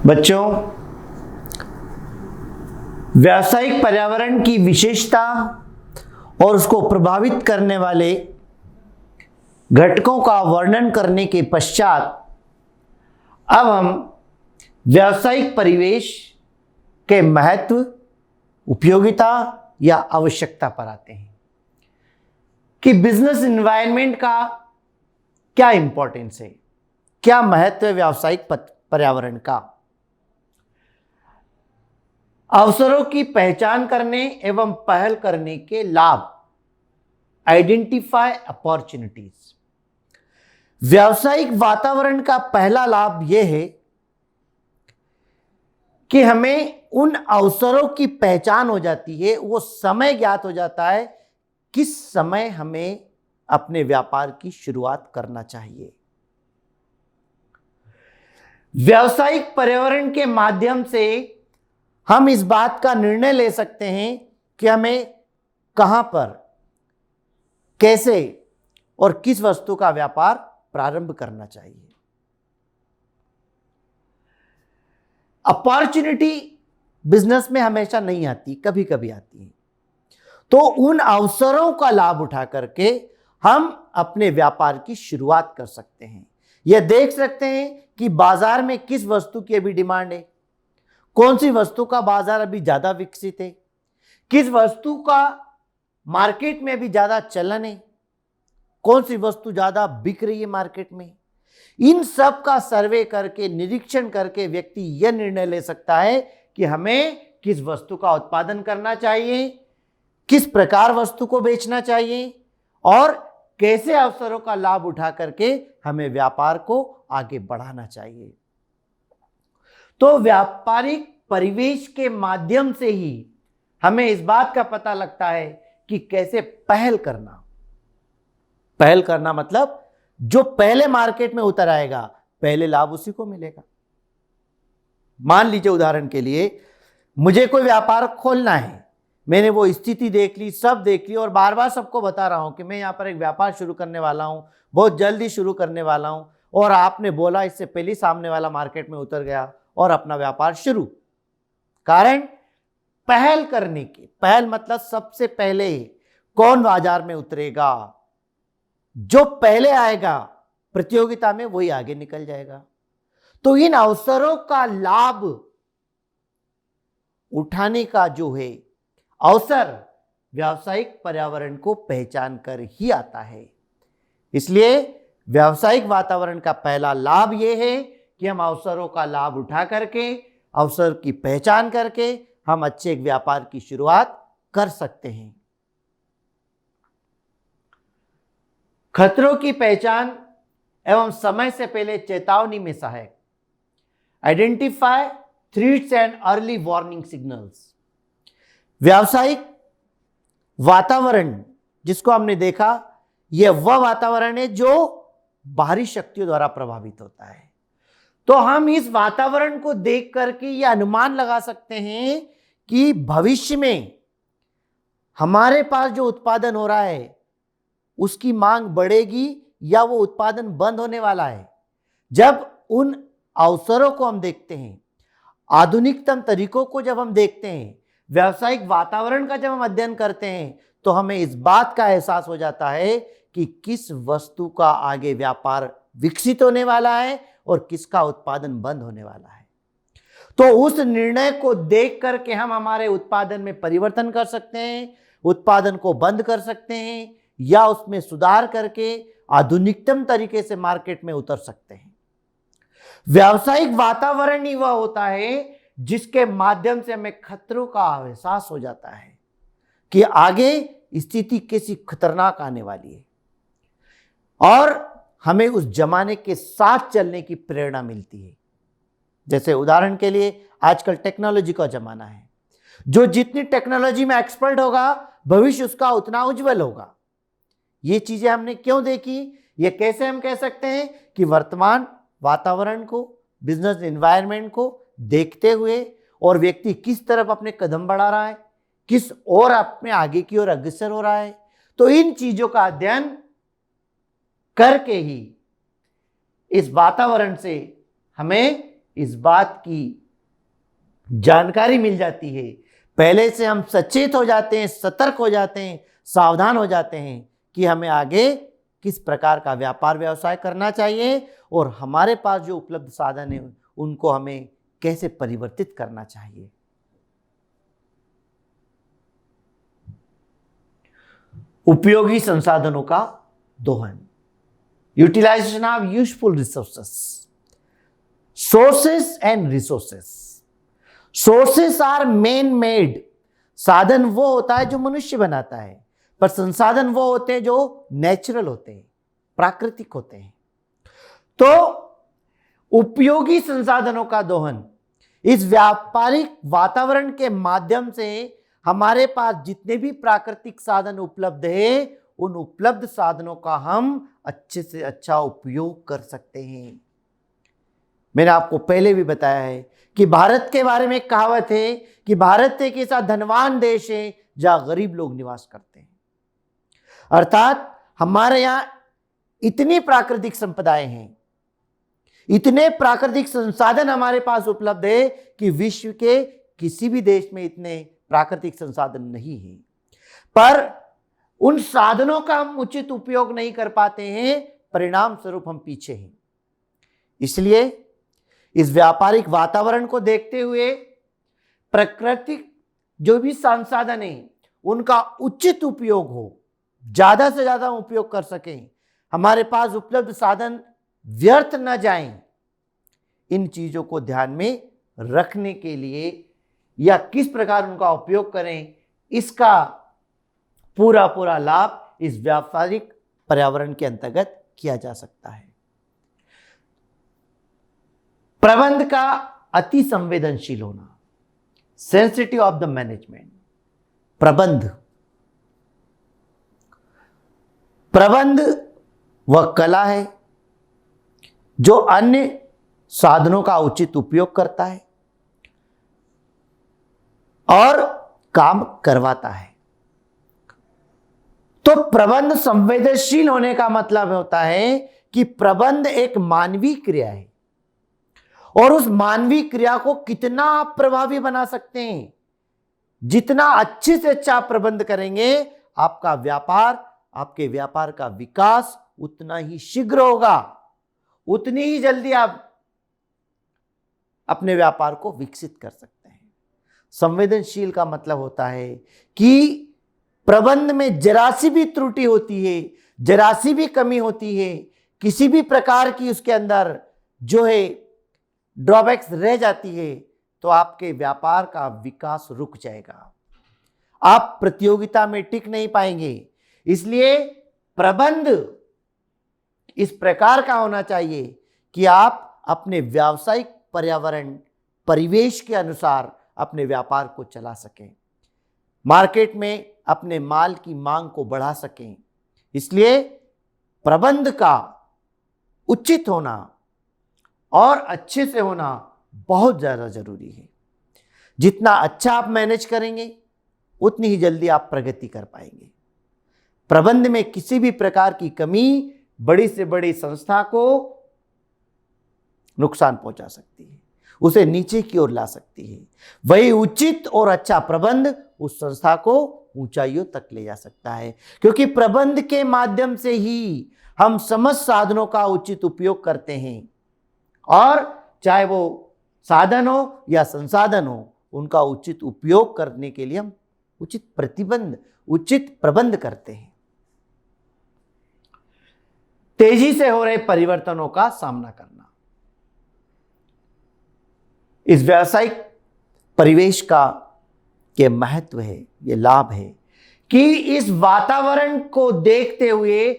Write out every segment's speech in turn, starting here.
बच्चों, व्यावसायिक पर्यावरण की विशेषता और उसको प्रभावित करने वाले घटकों का वर्णन करने के पश्चात अब हम व्यावसायिक परिवेश के महत्व, उपयोगिता या आवश्यकता पर आते हैं कि बिजनेस एनवायरनमेंट का क्या इंपॉर्टेंस है, क्या महत्व है व्यावसायिक पर्यावरण का। अवसरों की पहचान करने एवं पहल करने के लाभ, आइडेंटिफाई अपॉर्चुनिटीज। व्यावसायिक वातावरण का पहला लाभ यह है कि हमें उन अवसरों की पहचान हो जाती है, वो समय ज्ञात हो जाता है किस समय हमें अपने व्यापार की शुरुआत करना चाहिए। व्यावसायिक पर्यावरण के माध्यम से हम इस बात का निर्णय ले सकते हैं कि हमें कहां पर, कैसे और किस वस्तु का व्यापार प्रारंभ करना चाहिए। अपॉर्चुनिटी बिजनेस में हमेशा नहीं आती, कभी कभी आती है। तो उन अवसरों का लाभ उठा करके हम अपने व्यापार की शुरुआत कर सकते हैं। यह देख सकते हैं कि बाजार में किस वस्तु की अभी डिमांड है, कौन सी वस्तु का बाजार अभी ज्यादा विकसित है, किस वस्तु का मार्केट में अभी ज्यादा चलन है, कौन सी वस्तु ज्यादा बिक रही है मार्केट में। इन सब का सर्वे करके, निरीक्षण करके व्यक्ति यह निर्णय ले सकता है कि हमें किस वस्तु का उत्पादन करना चाहिए, किस प्रकार वस्तु को बेचना चाहिए और कैसे अवसरों का लाभ उठा करके हमें व्यापार को आगे बढ़ाना चाहिए। तो व्यापारिक परिवेश के माध्यम से ही हमें इस बात का पता लगता है कि कैसे पहल करना। पहल करना मतलब जो पहले मार्केट में उतर आएगा, पहले लाभ उसी को मिलेगा। मान लीजिए उदाहरण के लिए मुझे कोई व्यापार खोलना है, मैंने वो स्थिति देख ली, सब देख ली और बार बार सबको बता रहा हूं कि मैं यहां पर एक व्यापार शुरू करने वाला हूं, बहुत जल्दी शुरू करने वाला हूं, और आपने बोला इससे पहले सामने वाला मार्केट में उतर गया और अपना व्यापार शुरू। कारण पहल करने की। पहल मतलब सबसे पहले कौन बाजार में उतरेगा, जो पहले आएगा प्रतियोगिता में वही आगे निकल जाएगा। तो इन अवसरों का लाभ उठाने का जो है अवसर व्यावसायिक पर्यावरण को पहचान कर ही आता है। इसलिए व्यावसायिक वातावरण का पहला लाभ यह है कि हम अवसरों का लाभ उठा करके, अवसर की पहचान करके हम अच्छे एक व्यापार की शुरुआत कर सकते हैं। खतरों की पहचान एवं समय से पहले चेतावनी में सहायक। Identify threats and early warning signals. व्यावसायिक वातावरण जिसको हमने देखा, यह वह वातावरण है जो बाहरी शक्तियों द्वारा प्रभावित होता है। तो हम इस वातावरण को देख करके यह अनुमान लगा सकते हैं कि भविष्य में हमारे पास जो उत्पादन हो रहा है उसकी मांग बढ़ेगी या वो उत्पादन बंद होने वाला है। जब उन अवसरों को हम देखते हैं, आधुनिकतम तरीकों को जब हम देखते हैं, व्यावसायिक वातावरण का जब हम अध्ययन करते हैं, तो हमें इस बात का एहसास हो जाता है कि किस वस्तु का आगे व्यापार विकसित होने वाला है और किसका उत्पादन बंद होने वाला है। तो उस निर्णय को देख करके हम हमारे उत्पादन में परिवर्तन कर सकते हैं, उत्पादन को बंद कर सकते हैं या उसमें सुधार करके आधुनिकतम तरीके से मार्केट में उतर सकते हैं। व्यावसायिक वातावरण ही वह होता है जिसके माध्यम से हमें खतरों का एहसास हो जाता है कि आगे स्थिति कैसी खतरनाक आने वाली है और हमें उस जमाने के साथ चलने की प्रेरणा मिलती है। जैसे उदाहरण के लिए आजकल टेक्नोलॉजी का जमाना है, जो जितनी टेक्नोलॉजी में एक्सपर्ट होगा भविष्य उसका उतना उज्जवल होगा। ये चीजें हमने क्यों देखी, ये कैसे हम कह सकते हैं कि वर्तमान वातावरण को, बिजनेस एनवायरनमेंट को देखते हुए और व्यक्ति किस तरफ अपने कदम बढ़ा रहा है, किस और अपने आगे की ओर अग्रसर हो रहा है। तो इन चीजों का अध्ययन करके ही इस वातावरण से हमें इस बात की जानकारी मिल जाती है, पहले से हम सचेत हो जाते हैं, सतर्क हो जाते हैं, सावधान हो जाते हैं कि हमें आगे किस प्रकार का व्यापार व्यवसाय करना चाहिए और हमारे पास जो उपलब्ध साधन है उनको हमें कैसे परिवर्तित करना चाहिए। उपयोगी संसाधनों का दोहन, utilization of useful resources, sources and resources. Sources are man made, साधन वो होता है जो मनुष्य बनाता है, पर संसाधन वो होते हैं जो नेचुरल होते हैं, प्राकृतिक होते हैं। तो उपयोगी संसाधनों का दोहन, इस व्यापारिक वातावरण के माध्यम से हमारे पास जितने भी प्राकृतिक साधन उपलब्ध है, उन उपलब्ध साधनों का हम अच्छे से अच्छा उपयोग कर सकते हैं। मैंने आपको पहले भी बताया है कि भारत के बारे में एक कहावत है कि भारत एक ऐसा धनवान देश है जहां गरीब लोग निवास करते हैं। अर्थात हमारे यहां इतनी प्राकृतिक संपदाएं हैं, इतने प्राकृतिक संसाधन हमारे पास उपलब्ध है कि विश्व के किसी भी देश में इतने प्राकृतिक संसाधन नहीं है, पर उन साधनों का हम उचित उपयोग नहीं कर पाते हैं, परिणाम स्वरूप हम पीछे हैं। इसलिए इस व्यापारिक वातावरण को देखते हुए प्राकृतिक जो भी संसाधन है उनका उचित उपयोग हो, ज्यादा से ज्यादा उपयोग कर सकें, हमारे पास उपलब्ध साधन व्यर्थ न जाएं, इन चीजों को ध्यान में रखने के लिए या किस प्रकार उनका उपयोग करें, इसका पूरा लाभ इस व्यापारिक पर्यावरण के अंतर्गत किया जा सकता है। प्रबंध का अति संवेदनशील होना, सेंसिटिव ऑफ द मैनेजमेंट। प्रबंध वह कला है जो अन्य साधनों का उचित उपयोग करता है और काम करवाता है। तो प्रबंध संवेदनशील होने का मतलब होता है कि प्रबंध एक मानवीय क्रिया है और उस मानवीय क्रिया को कितना आप प्रभावी बना सकते हैं, जितना अच्छे से अच्छा प्रबंध करेंगे, आपका व्यापार, आपके व्यापार का विकास उतना ही शीघ्र होगा, उतनी ही जल्दी आप अपने व्यापार को विकसित कर सकते हैं। संवेदनशील का मतलब होता है कि प्रबंध में जरा सी भी त्रुटि होती है, जरा सी भी कमी होती है, किसी भी प्रकार की उसके अंदर जो है ड्रॉबैक्स रह जाती है, तो आपके व्यापार का विकास रुक जाएगा, आप प्रतियोगिता में टिक नहीं पाएंगे। इसलिए प्रबंध इस प्रकार का होना चाहिए कि आप अपने व्यावसायिक पर्यावरण परिवेश के अनुसार अपने व्यापार को चला सकें, मार्केट में अपने माल की मांग को बढ़ा सकें। इसलिए प्रबंध का उचित होना और अच्छे से होना बहुत ज़्यादा जरूरी है। जितना अच्छा आप मैनेज करेंगे उतनी ही जल्दी आप प्रगति कर पाएंगे। प्रबंध में किसी भी प्रकार की कमी बड़ी से बड़ी संस्था को नुकसान पहुंचा सकती है, उसे नीचे की ओर ला सकती है। वही उचित और अच्छा प्रबंध उस संस्था को ऊंचाइयों तक ले जा सकता है, क्योंकि प्रबंध के माध्यम से ही हम समस्त साधनों का उचित उपयोग करते हैं और चाहे वो साधन हो या संसाधन हो, उनका उचित उपयोग करने के लिए हम उचित प्रबंध करते हैं। तेजी से हो रहे परिवर्तनों का सामना करना, इस व्यावसायिक परिवेश का ये महत्व है, ये लाभ है कि इस वातावरण को देखते हुए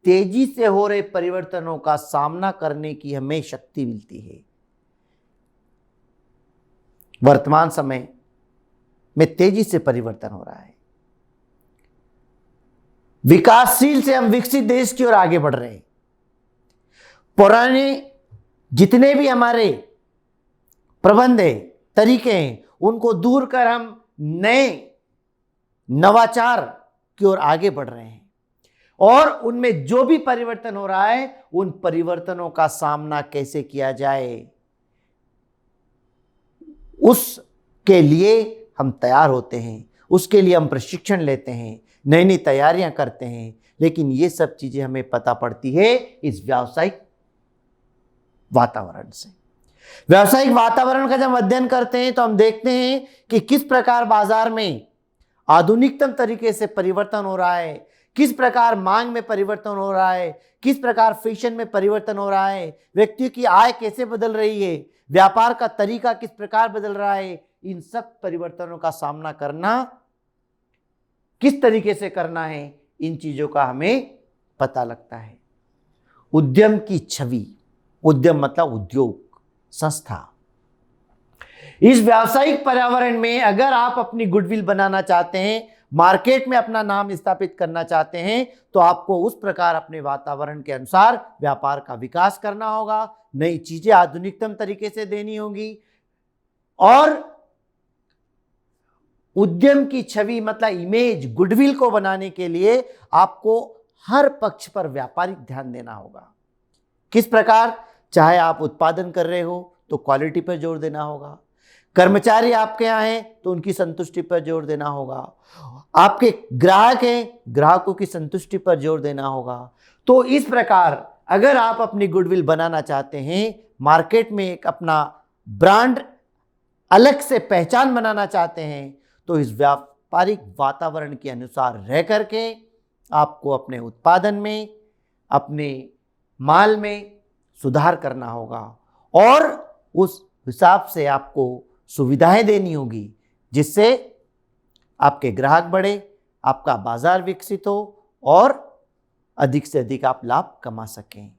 तेजी से हो रहे परिवर्तनों का सामना करने की हमें शक्ति मिलती है। वर्तमान समय में तेजी से परिवर्तन हो रहा है, विकासशील से हम विकसित देश की ओर आगे बढ़ रहे हैं। पुराने जितने भी हमारे प्रबंध है, तरीके हैं, उनको दूर कर हम नए नवाचार की ओर आगे बढ़ रहे हैं और उनमें जो भी परिवर्तन हो रहा है, उन परिवर्तनों का सामना कैसे किया जाए, उसके लिए हम तैयार होते हैं, उसके लिए हम प्रशिक्षण लेते हैं, नई नई तैयारियां करते हैं, लेकिन ये सब चीजें हमें पता पड़ती है इस व्यावसायिक वातावरण से। व्यावसायिक वातावरण का जब अध्ययन करते हैं तो हम देखते हैं कि किस प्रकार बाजार में आधुनिकतम तरीके से परिवर्तन हो रहा है, किस प्रकार मांग में परिवर्तन हो रहा है, किस प्रकार फैशन में परिवर्तन हो रहा है, व्यक्ति की आय कैसे बदल रही है, व्यापार का तरीका किस प्रकार बदल रहा है। इन सब परिवर्तनों का सामना करना किस तरीके से करना है, इन चीजों का हमें पता लगता है। उद्यम की छवि, उद्यम मतलब उद्योग, संस्था। इस व्यावसायिक पर्यावरण में अगर आप अपनी गुडविल बनाना चाहते हैं, मार्केट में अपना नाम स्थापित करना चाहते हैं, तो आपको उस प्रकार अपने वातावरण के अनुसार व्यापार का विकास करना होगा, नई चीजें आधुनिकतम तरीके से देनी होगी। और उद्यम की छवि मतलब इमेज, गुडविल को बनाने के लिए आपको हर पक्ष पर व्यापारिक ध्यान देना होगा। किस प्रकार? चाहे आप उत्पादन कर रहे हो तो क्वालिटी पर जोर देना होगा, कर्मचारी आपके यहाँ हैं तो उनकी संतुष्टि पर जोर देना होगा, आपके ग्राहक हैं, ग्राहकों की संतुष्टि पर जोर देना होगा। तो इस प्रकार अगर आप अपनी गुडविल बनाना चाहते हैं, मार्केट में एक अपना ब्रांड अलग से पहचान बनाना चाहते हैं, तो इस व्यापारिक वातावरण के अनुसार रह करके आपको अपने उत्पादन में, अपने माल में सुधार करना होगा और उस हिसाब से आपको सुविधाएं देनी होगी, जिससे आपके ग्राहक बढ़े, आपका बाजार विकसित हो और अधिक से अधिक आप लाभ कमा सकें।